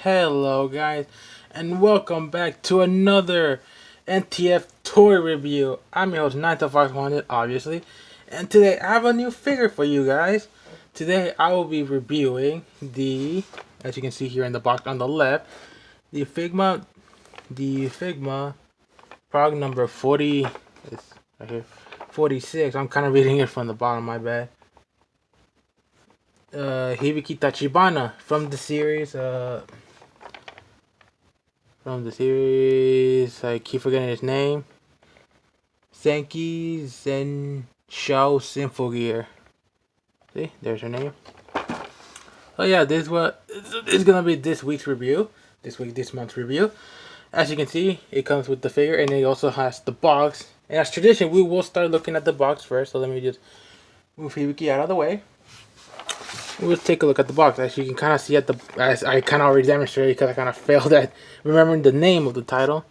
Hello guys, and welcome back to another NTF toy review. I'm your host 9to500 obviously, and today I have a new figure for you guys. Today I will be reviewing as you can see here in the box on the left, the Figma prog number 40, it's right here, 46. I'm kind of reading it from the bottom, my bad. Hibiki Tachibana from the series, I keep forgetting his name. Senki Zen Shao Symphogear. See, there's her name. Oh yeah, this is gonna be this week's review. This month's review. As you can see, it comes with the figure, and it also has the box. And as tradition, we will start looking at the box first. So let me just move Hibiki out of the way. We'll take a look at the box. As you can kind of see as I kind of already demonstrated, because I kind of failed at remembering the name of the title,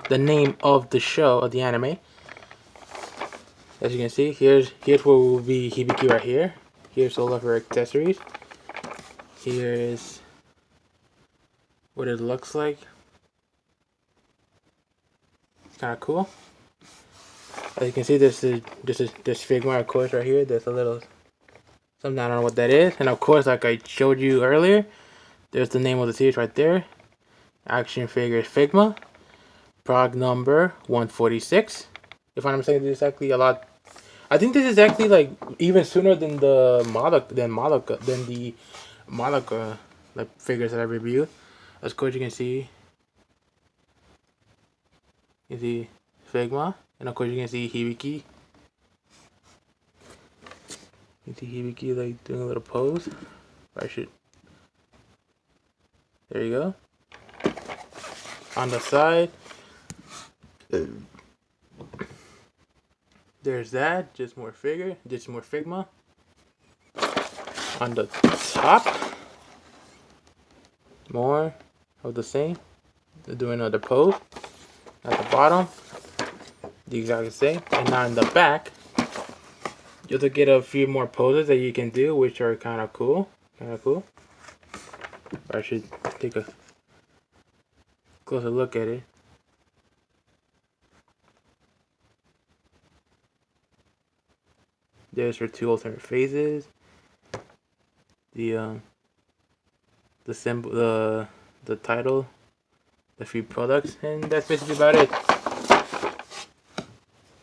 the name of the show, of the anime. As you can see, here's where will be Hibiki right here. Here's all of her accessories. Here's what it looks like. It's kind of cool. As you can see, this Figma, of course, right here. There's a little something, I don't know what that is. And of course, like I showed you earlier, there's the name of the series right there. Action figure Figma. Prog number 146. If I'm saying this is actually a lot. I think this is actually like even sooner than the Madoka like figures that I reviewed. Of course, you can see Figma, and of course you can see Hibiki. You see Hibiki like doing a little pose. There you go. On the side, there's that. Just more Figma. On the top, more of the same. They're doing another pose. At the bottom, the exact same. And now in the back, you'll get a few more poses that you can do, which are kind of cool. I should take a closer look at it. There's her two alternate phases. The symbol, the title, the few products, and that's basically about it.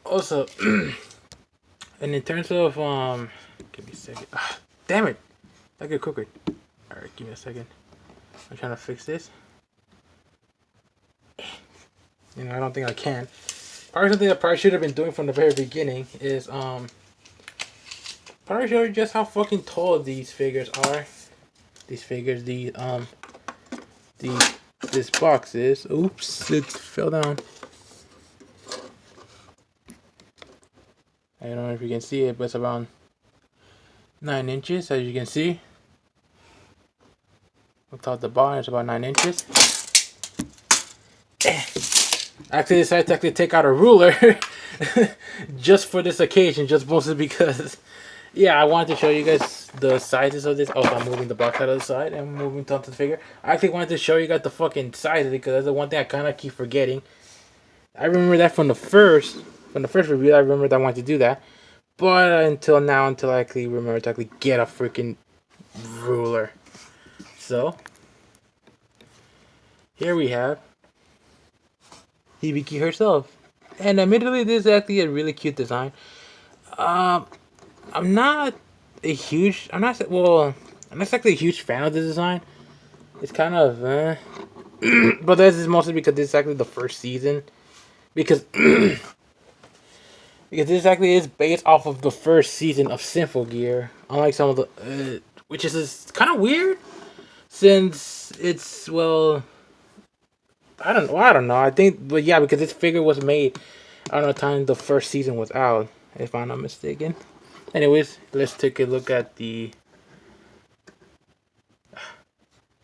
Also, and in terms of give me a second. Damn it! I get cooker. All right, give me a second. I'm trying to fix this. I don't think I can. Probably something I probably should have been doing from the very beginning is probably show you just how fucking tall these figures are. This box is. Oops, it fell down. I don't know if you can see it, but it's around 9 inches, as you can see. On top of the bar, it's about 9 inches. I actually decided to take out a ruler just for this occasion, just mostly because, yeah, I wanted to show you guys the sizes of this. Also, I'm moving the box out of the side and moving onto the figure. I actually wanted to show you guys the fucking sizes because that's the one thing I kind of keep forgetting. I remember that from the first review. I remembered I wanted to do that, but until I actually remember to actually get a freaking ruler. So here we have Hibiki herself, and admittedly, this is actually a really cute design. I'm not exactly a huge fan of the design. It's kind of, but this is mostly because this is actually the first season. Because this actually is based off of the first season of Symphogear, unlike some of the, which is kind of weird, since it's, well, I don't know. I think, but yeah, because this figure was made around the time the first season was out, if I'm not mistaken. Anyways, let's take a look at the.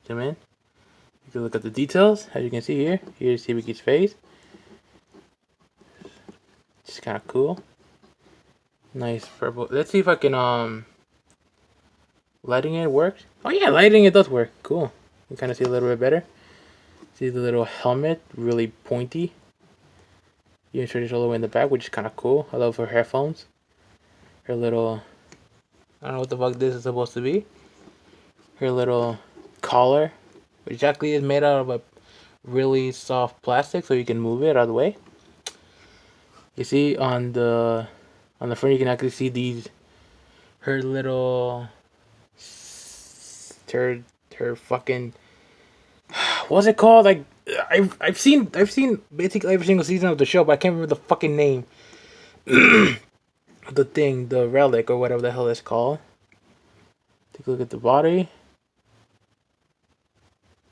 Zoom in. You can look at the details. As you can see here, here's Hibiki's face. It's kind of cool. Nice purple. Let's see if I can lighting it works. Oh yeah, lighting it does work. Cool. You kind of see a little bit better. See the little helmet, really pointy. You insert it all the way in the back, which is kind of cool. I love her headphones. Her little, I don't know what the fuck this is supposed to be. Her little collar, which actually is made out of a really soft plastic, so you can move it out of the way. You see on the front, you can actually see these, her little, her fucking, what's it called? Like, I've seen basically every single season of the show, but I can't remember the fucking name. The thing, the relic or whatever the hell it's called. Take a look at the body.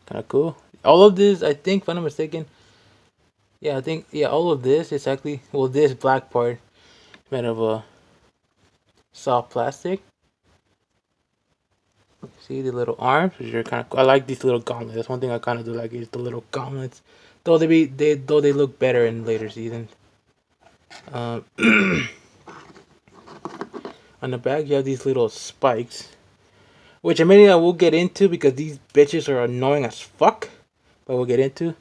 Kind of cool. All of this, I think, if I'm not mistaken. Yeah, I think, yeah, all of this is actually, well, this black part is made of a soft plastic. See the little arms, which are kind of cool. I like these little gauntlets. That's one thing I kind of do like is the little gauntlets. Though they look better in later seasons. On the back, you have these little spikes, which immediately I will get into because these bitches are annoying as fuck. But we'll get into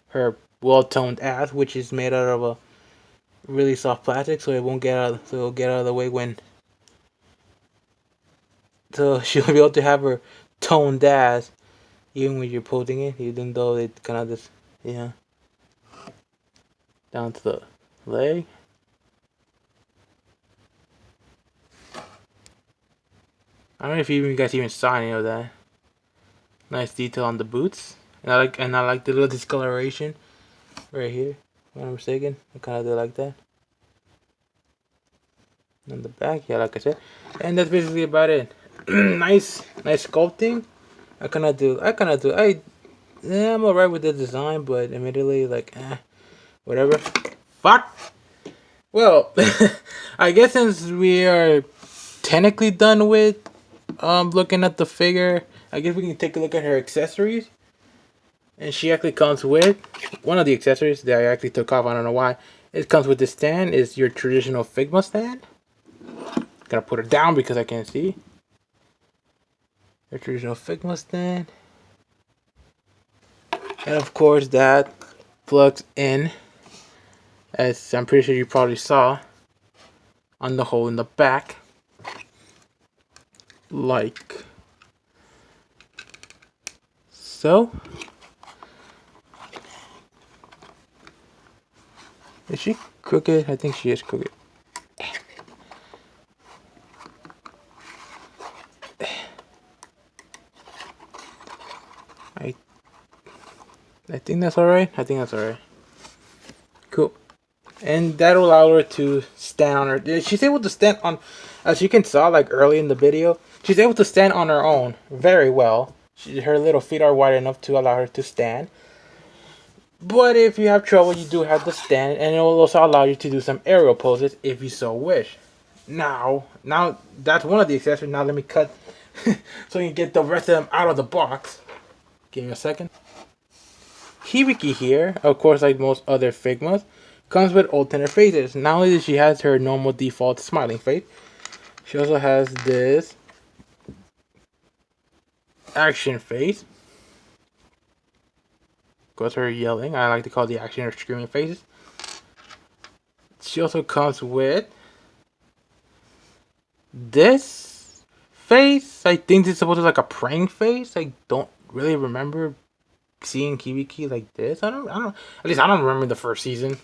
her well-toned ass, which is made out of a really soft plastic, so it won't get out. So it'll get out of the way when. So she'll be able to have her toned ass even when you're posing it, even though it kind of just, yeah. Down to the leg. I don't know if you guys even saw any of that. Nice detail on the boots, and I like the little discoloration right here. If I'm not mistaken, I kind of do like that. On the back, yeah, like I said, and that's basically about it. nice sculpting. I'm alright with the design, but admittedly, like, whatever. Fuck. Well, I guess since we are technically done with looking at the figure, I guess we can take a look at her accessories. And she actually comes with one of the accessories that I actually took off. I don't know why. It comes with this stand. It's your traditional Figma stand. Gotta put it down because I can't see. Your traditional Figma stand. And of course that plugs in, as I'm pretty sure you probably saw, on the hole in the back. Like so. Is she crooked? I think she is crooked. I think that's alright. I think that's alright. Cool. And that'll allow her to stand on her. She's able to stand on, as you can saw like early in the video, she's able to stand on her own very well. Her little feet are wide enough to allow her to stand. But if you have trouble, you do have to stand, and it will also allow you to do some aerial poses if you so wish. Now that's one of the accessories. Now let me cut so you can get the rest of them out of the box. Give me a second. Hibiki here, of course, like most other Figmas, comes with alternate faces. Not only does she has her normal default smiling face, she also has this action face. Of course, her yelling. I like to call the action or screaming faces. She also comes with this face. I think this is supposed to be like a praying face. I don't really remember seeing Hibiki like this. I don't at least I don't remember the first season.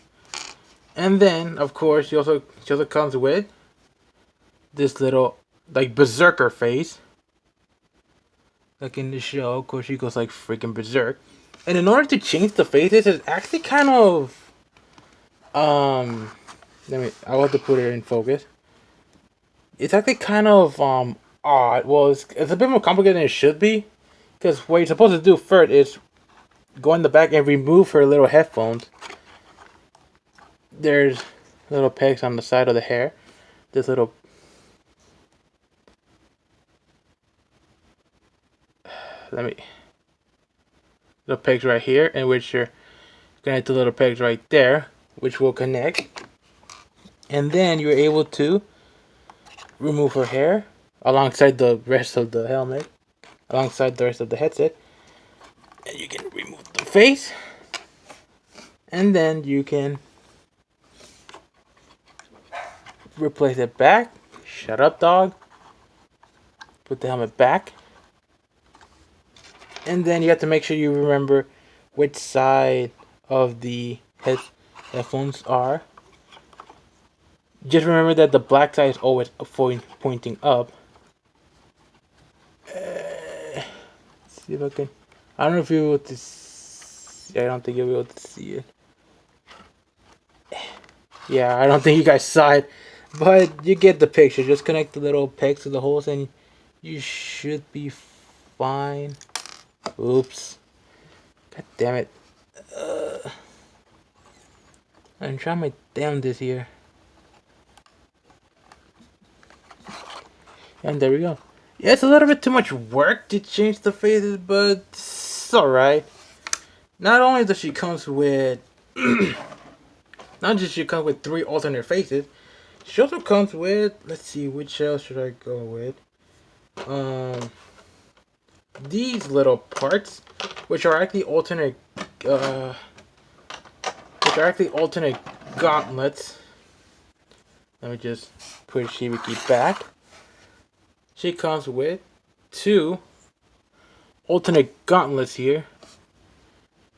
And then of course she also comes with this little like berserker face. Like in the show, of course she goes like freaking berserk. And in order to change the faces, it's actually kind of I will have to put it in focus. It's actually kind of odd. Well, it's a bit more complicated than it should be, because what you're supposed to do first is go in the back and remove her little headphones. There's little pegs on the side of the hair. This little little pegs right here, in which you're gonna hit the little pegs right there, which will connect. And then you're able to remove her hair alongside the rest of the helmet, alongside the rest of the headset. face, and then you can replace it back. Shut up, dog. Put the helmet back. And then you have to make sure you remember which side of the headphones are. Just remember that the black side is always pointing up. Let's see if I can. I don't know if you'll be able to see. I don't think you'll be able to see it. Yeah, I don't think you guys saw it. But you get the picture. Just connect the little pegs to the holes and you should be fine. Oops. God damn it. I'm trying my damnedest here. And there we go. Yeah, it's a little bit too much work to change the faces, but it's alright. Not only does she comes with not just she comes with 3 alternate faces, she also comes with, let's see, which else should I go with? These little parts, which are actually alternate gauntlets. Let me just put Hibiki back. She comes with 2 alternate gauntlets here.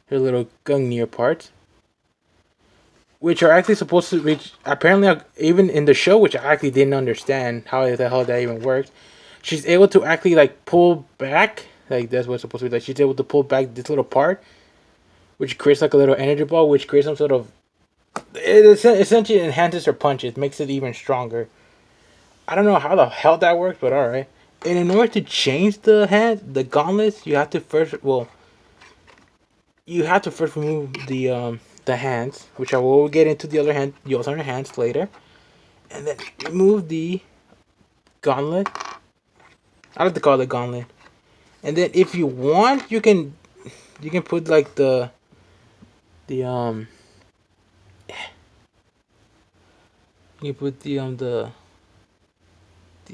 Her little Gungnir parts. Which are actually supposed to be, apparently, even in the show, which I actually didn't understand how the hell that even works. She's able to actually, like, pull back. Like, that's what's supposed to be like. She's able to pull back this little part. Which creates, like, a little energy ball. Which creates some sort of... It essentially enhances her punches. Makes it even stronger. I don't know how the hell that works, but alright. And in order to change the gauntlets, you have to first, remove the hands, which I will get into the alternate hands later, and then remove the gauntlet. I like to call it gauntlet. And then if you want, you can put like the you put the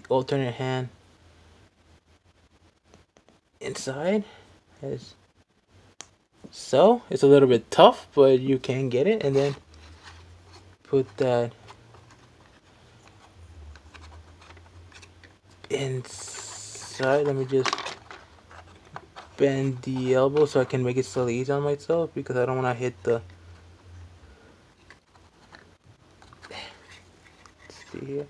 alternate hand inside, as so. It's a little bit tough, but you can get it, and then put that inside. Let me just bend the elbow so I can make it slightly easy on myself, because I don't want to hit the... Let's see here.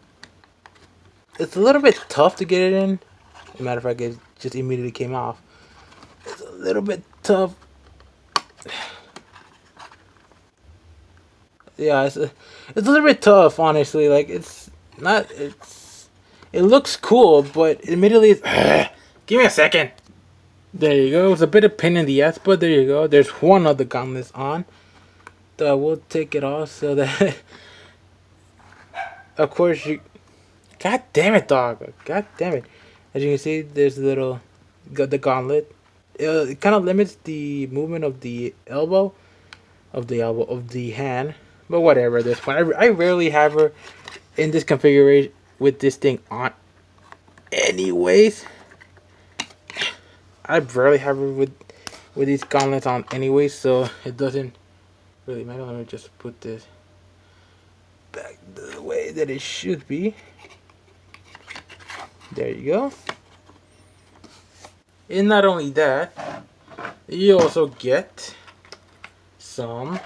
It's a little bit tough to get it in. As a matter of fact, it just immediately came off. It's a little bit tough. Yeah, it's a little bit tough, honestly. Like, it looks cool, but admittedly, give me a second. There you go. It was a bit of pain in the ass, but there you go. There's one of the gauntlets on. So I will take it off so that, of course, you... God damn it, dog. God damn it. As you can see, there's the gauntlet. It kind of limits the movement of the elbow, of the hand. But whatever at this point. I rarely have her in this configuration with this thing on. Anyways, I rarely have her with these gauntlets on anyways, so it doesn't really matter. Let me just put this back the way that it should be. There you go. And not only that, you also get some...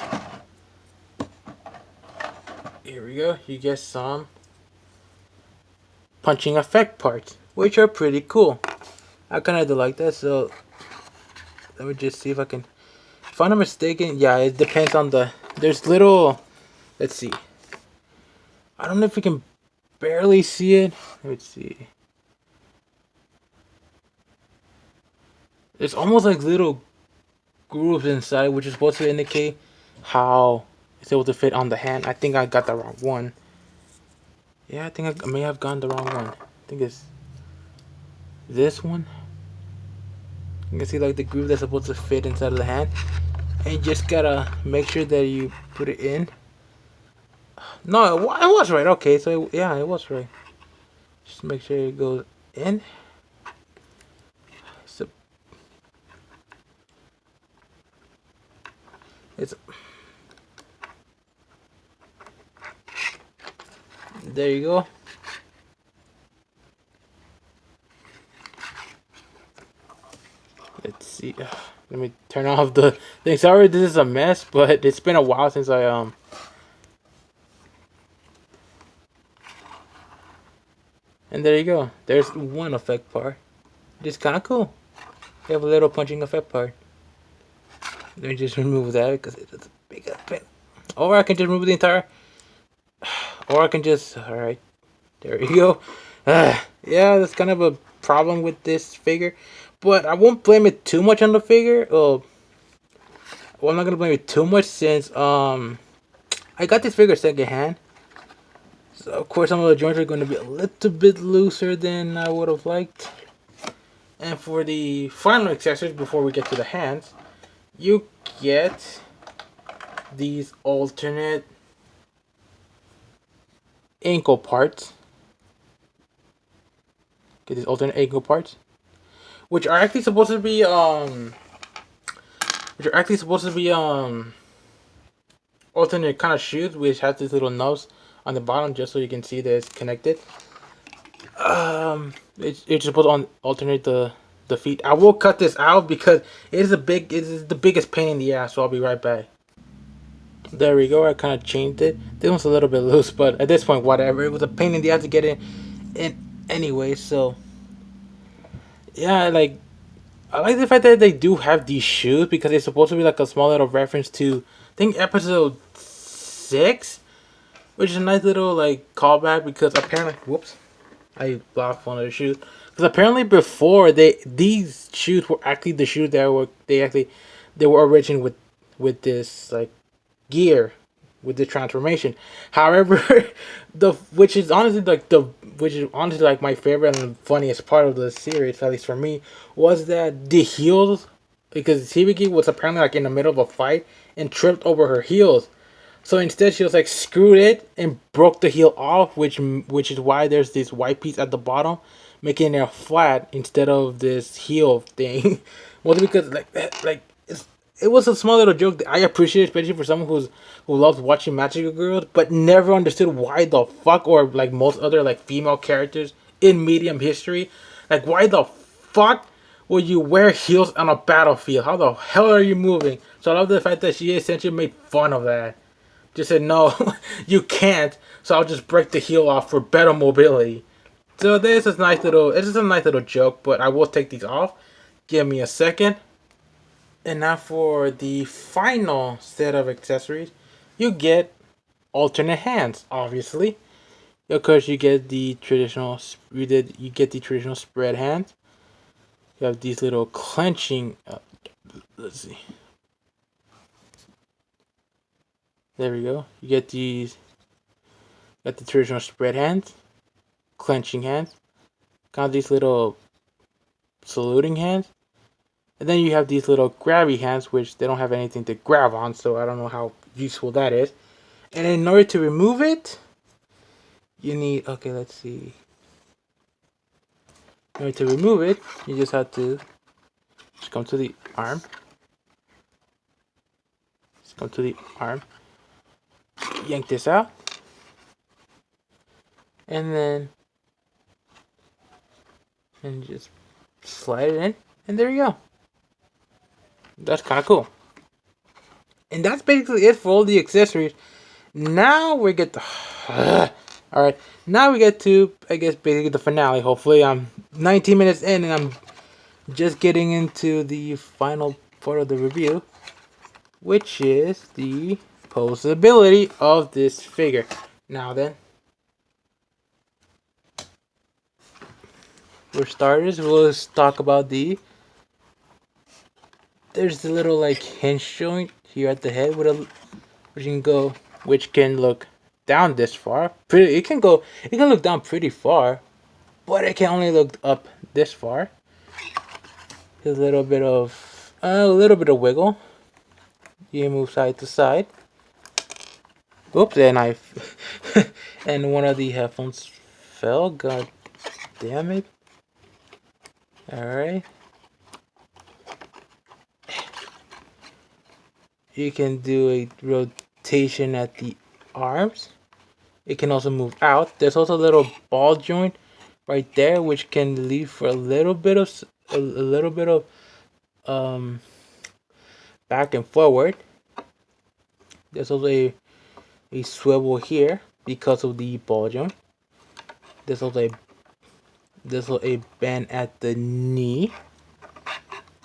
Here we go. You get some punching effect parts, which are pretty cool. I kind of do like that, so let me just see if I can... If I'm not mistaken, yeah, it depends on the... There's little... Let's see. I don't know if we can barely see it. Let's see. There's almost like little grooves inside, which is supposed to indicate how it's able to fit on the hand. I think I got the wrong one. Yeah, I think I may have gone the wrong one. I think it's this one. You can see like the groove that's supposed to fit inside of the hand. And you just gotta make sure that you put it in. No, it was right. Okay, so yeah, it was right. Just make sure it goes in. So It's there you go. Let's see. Let me turn off the thing. Sorry, this is a mess, but it's been a while since I. And there you go. There's one effect part. It's kind of cool. You have a little punching effect part. Let me just remove that because it's a big pain. Or I can just remove the entire. Or I can just. Alright. There you go. Yeah, that's kind of a problem with this figure. But I won't blame it too much on the figure. Well, I'm not going to blame it too much since I got this figure second hand. So of course some of the joints are going to be a little bit looser than I would have liked. And for the final accessories before we get to the hands, you get these alternate ankle parts. Get these alternate ankle parts, which are actually supposed to be alternate kind of shoes, which have these little nubs on the bottom just so you can see that it's connected. It's supposed to alternate the feet. I will cut this out because it is the biggest pain in the ass. So I'll be right back. There we go. I kind of changed it. This one's a little bit loose, but at this point, whatever. It was a pain in the ass to get in anyway. So yeah, like I like the fact that they do have these shoes because it's supposed to be like a small little reference to I think episode 6, which is a nice little like callback because apparently, whoops, I blocked one of the shoes. Because apparently before these shoes were actually the shoes that they were originated with this like gear with the transformation. However, which is honestly like my favorite and funniest part of the series, at least for me, was that the heels because Hibiki was apparently like in the middle of a fight and tripped over her heels. So instead, she was like screwed it and broke the heel off, which is why there's this white piece at the bottom, making it flat instead of this heel thing. Well, because it was a small little joke that I appreciate, especially for someone who loves watching magical girls, but never understood why the fuck, or like most other like female characters in medium history, like why the fuck would you wear heels on a battlefield? How the hell are you moving? So I love the fact that she essentially made fun of that. Just said no, you can't. So I'll just break the heel off for better mobility. So this is nice little. It's just a nice little joke, but I will take these off. Give me a second. And now for the final set of accessories, you get alternate hands. Obviously, of course, you get the traditional. You get the traditional spread hands. You have these little clenching. Let's see. There we go. You get these. Got the traditional spread hands, clenching hands. Got these little saluting hands. And then you have these little grabby hands, which they don't have anything to grab on, so I don't know how useful that is. And in order to remove it, you need, okay, let's see. In order to remove it, you just have to just come to the arm. Just come to the arm. Yank this out. And then and just slide it in. And there you go. That's kind of cool. And that's basically it for all the accessories. Now we get the... Alright, now we get to, I guess, basically the finale. Hopefully I'm 19 minutes in and I'm just getting into the final part of the review, which is the posability of this figure. Now then, for starters, we'll just talk about there's the little like hinge joint here at the head with which can look down this far. It can look down pretty far, but it can only look up this far. A little bit of wiggle. You move side to side. Oops, and and one of the headphones fell. God damn it. Alright. You can do a rotation at the arms. It can also move out. There's also a little ball joint right there, which can leave for a little bit of um back and forward. There's also a swivel here because of the ball joint. There's also a bend at the knee.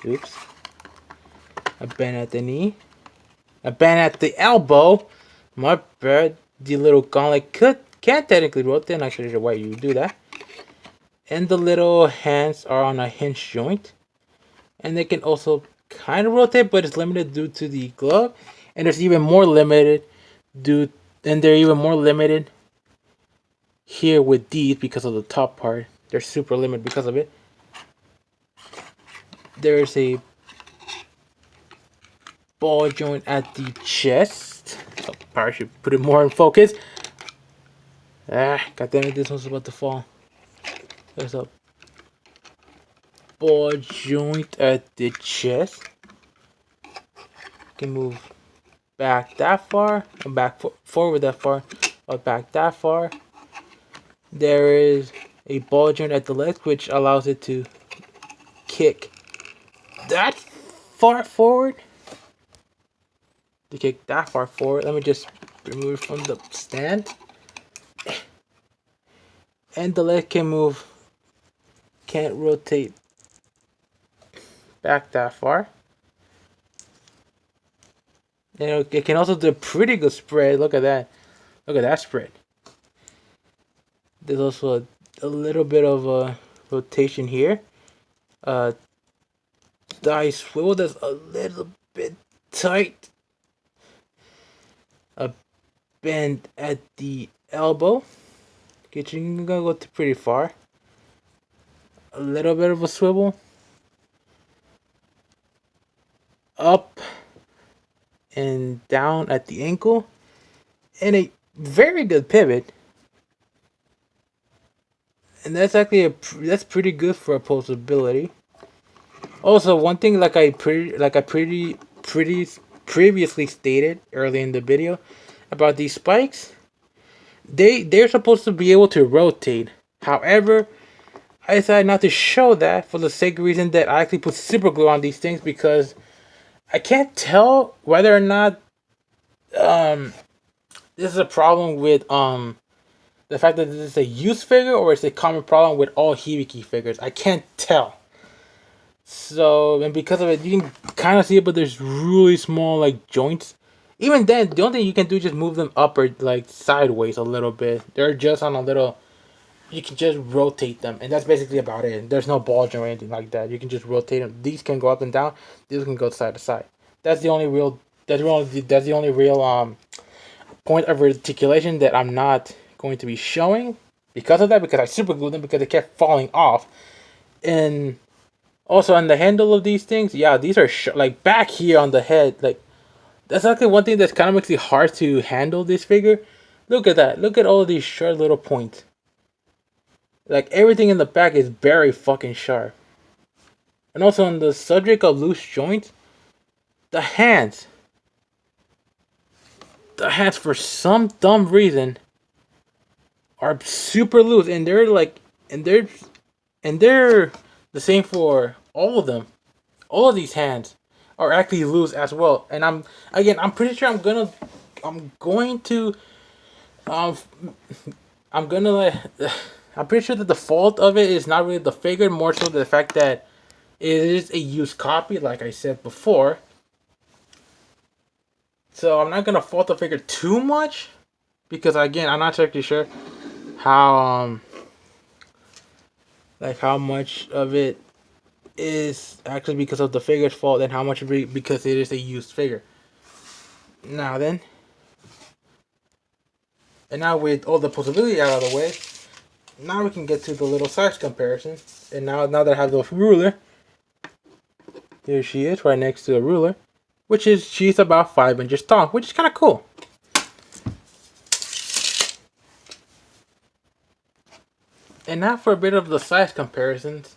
Oops. A bend at the knee. A bend at the elbow. My bad. The little gauntlet can't technically rotate. Not sure why you do that. And the little hands are on a hinge joint. And they can also kind of rotate, but it's limited due to the glove. And there's even more limited they're even more limited here with these because of the top part. They're super limited because of it. There's a ball joint at the chest. So probably should put it more in focus. God damn it, this one's about to fall. There's a ball joint at the chest. Can move back that far, or back forward that far, or back that far. There is a ball joint at the legs, which allows it to kick that far forward. To kick that far forward. Let me just remove it from the stand. And the leg can't rotate back that far. And it can also do a pretty good spread. Look at that. Look at that spread. There's also a little bit of a rotation here. Thigh swivel that's a little bit tight. A bend at the elbow. Okay, you're gonna go pretty far. A little bit of a swivel. Up and down at the ankle. And a very good pivot. And that's actually that's pretty good for opposability. Also, one thing like I previously stated early in the video about these spikes, they're supposed to be able to rotate. However, I decided not to show that for the sake of reason that I actually put super glue on these things because I can't tell whether or not this is a problem with the fact that this is a used figure or it's a common problem with all Hibiki figures. I can't tell. So, and because of it, you can kind of see it, but there's really small like joints. Even then, the only thing you can do is just move them up or like sideways a little bit. They're just on a little. You can just rotate them, and that's basically about it. There's no ball joint or anything like that. You can just rotate them. These can go up and down. These can go side to side. That's the only real. That's the only real point of articulation that I'm not going to be showing because of that. Because I super glued them because they kept falling off, and also on the handle of these things, yeah, these are like back here on the head. Like that's actually one thing that's kind of makes it hard to handle this figure. Look at that. Look at all of these sharp little points. Like everything in the back is very fucking sharp. And also on the subject of loose joints, the hands for some dumb reason are super loose, and they're the same for all of them. All of these hands are actually loose as well. And I'm pretty sure I'm going to I'm pretty sure that the fault of it is not really the figure, more so the fact that it is a used copy, like I said before. So I'm not gonna fault the figure too much because again, I'm not actually sure how how much of it is actually because of the figure's fault and how much of it because it is a used figure. Now then, and now with all the possibility out of the way, now we can get to the little size comparison. And now that I have the ruler, here she is right next to the ruler, which is she's about 5 inches tall, which is kind of cool. And now for a bit of the size comparisons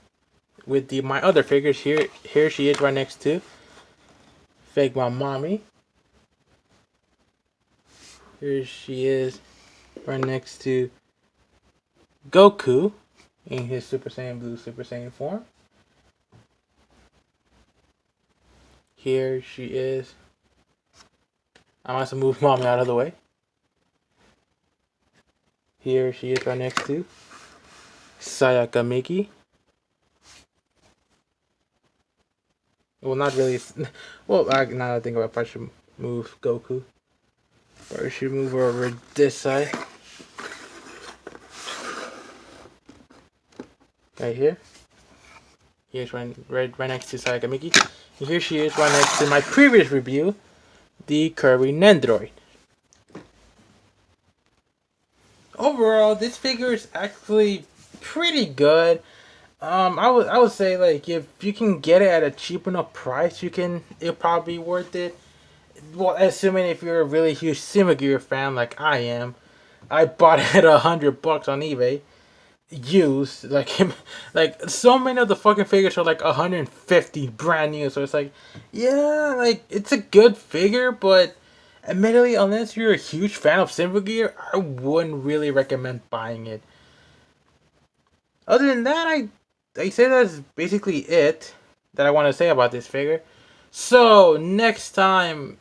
with my other figures. Here she is right next to Figma Mommy. Here she is, right next to Goku in his Super Saiyan Blue Super Saiyan form. Here she is. I must move mommy out of the way. Here she is right next to Sayaka Miki. Well, not really. Well, now that I think about it, I should move Goku. Or I should move her over this side. Right here. Here's right next to Sayaka Miki. And here she is right next to my previous review, the Kirby Nendoroid. Overall, this figure is actually pretty good. I would say, like, if you can get it at a cheap enough price, it'll probably be worth it. Well, assuming if you're a really huge Symagear fan like I am. I bought it at $100 on eBay, used. Like so many of the fucking figures are like 150 brand new. So it's like, yeah, like it's a good figure, but admittedly, unless you're a huge fan of Symagear, I wouldn't really recommend buying it. Other than that, I say that's basically it that I want to say about this figure. So next time,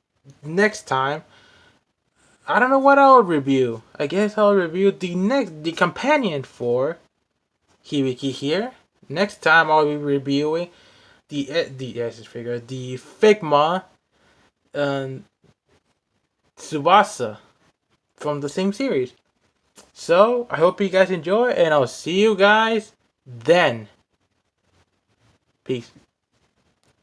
I don't know what I'll review. I guess I'll review the companion for Hibiki here. Next time I'll be reviewing the Figma Tsubasa from the same series. So I hope you guys enjoy, and I'll see you guys then. Peace.